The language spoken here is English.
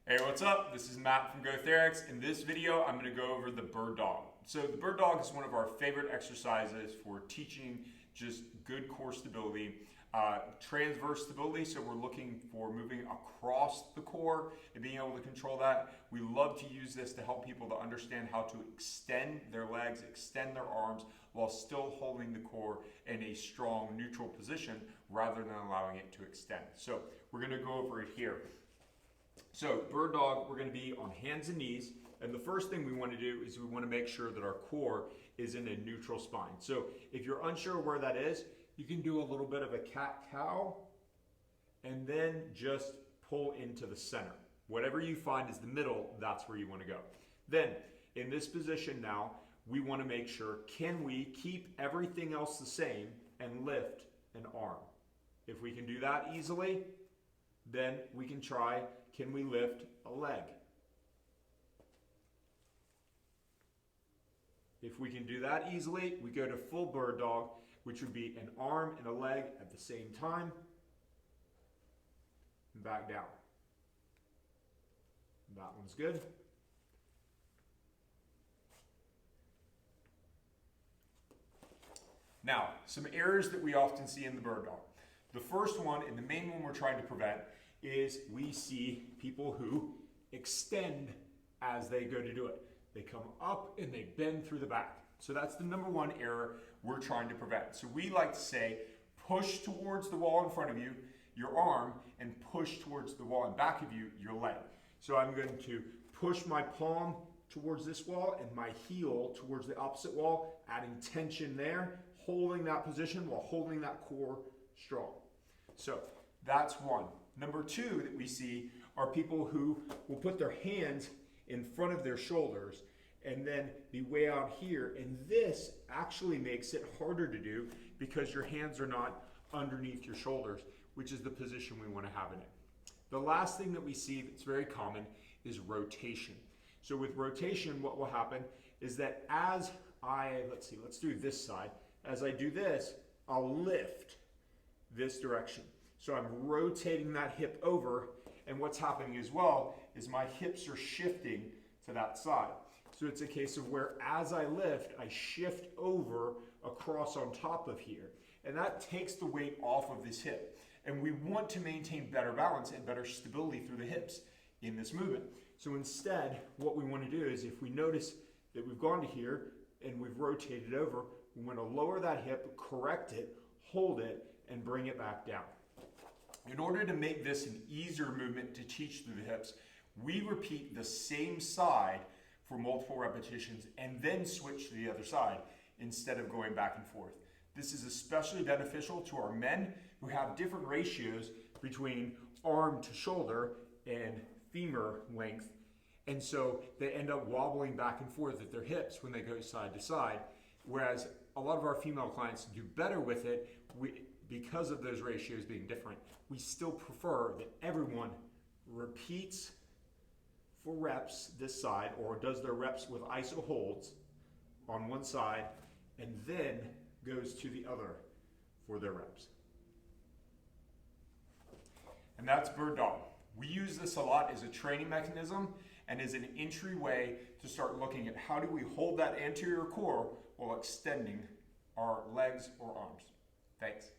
Hey, what's up? This is Matt from GoTherics. In this video, I'm going to go over the bird dog. So the bird dog is one of our favorite exercises for teaching just good core stability, transverse stability. So we're looking for moving across the core and being able to control that. We love to use this to help people to understand how to extend their legs, extend their arms, while still holding the core in a strong neutral position rather than allowing it to extend. So we're going to go over it here. So bird dog, we're going to be on hands and knees, and the first thing we want to do is we want to make sure that our core is in a neutral spine. So if you're unsure where that is, you can do a little bit of a cat-cow and then just pull into the center. Whatever you find is the middle, that's where you want to go. Then in this position now, we want to make sure, can we keep everything else the same and lift an arm? If we can do that easily, then we can try, can we lift a leg? If we can do that easily, we go to full bird dog, which would be an arm and a leg at the same time, and back down. That one's good. Now, some errors that we often see in the bird dog. The first one, and the main one we're trying to prevent, is we see people who extend as they go to do it. They come up and they bend through the back. So that's the number one error we're trying to prevent. So we like to say, push towards the wall in front of you, your arm, and push towards the wall in back of you, your leg. So I'm going to push my palm towards this wall and my heel towards the opposite wall, adding tension there, holding that position while holding that core strong. So that's one. Number two that we see are people who will put their hands in front of their shoulders and then be way out here. And this actually makes it harder to do because your hands are not underneath your shoulders, which is the position we want to have in it. The last thing that we see that's very common is rotation. So with rotation, what will happen is that as let's do this side. As I do this, I'll lift this direction. So I'm rotating that hip over, and what's happening as well is my hips are shifting to that side. So it's a case of where as I lift, I shift over across on top of here, and that takes the weight off of this hip. And we want to maintain better balance and better stability through the hips in this movement. So instead, what we want to do is if we notice that we've gone to here and we've rotated over, we want to lower that hip, correct it, hold it, and bring it back down. In order to make this an easier movement to teach through the hips, we repeat the same side for multiple repetitions and then switch to the other side instead of going back and forth. This is especially beneficial to our men who have different ratios between arm to shoulder and femur length, and so they end up wobbling back and forth at their hips when they go side to side, whereas a lot of our female clients do better with it. Because of those ratios being different, we still prefer that everyone repeats for reps this side, or does their reps with iso holds on one side, and then goes to the other for their reps. And that's bird dog. We use this a lot as a training mechanism and as an entryway to start looking at how do we hold that anterior core while extending our legs or arms. Thanks.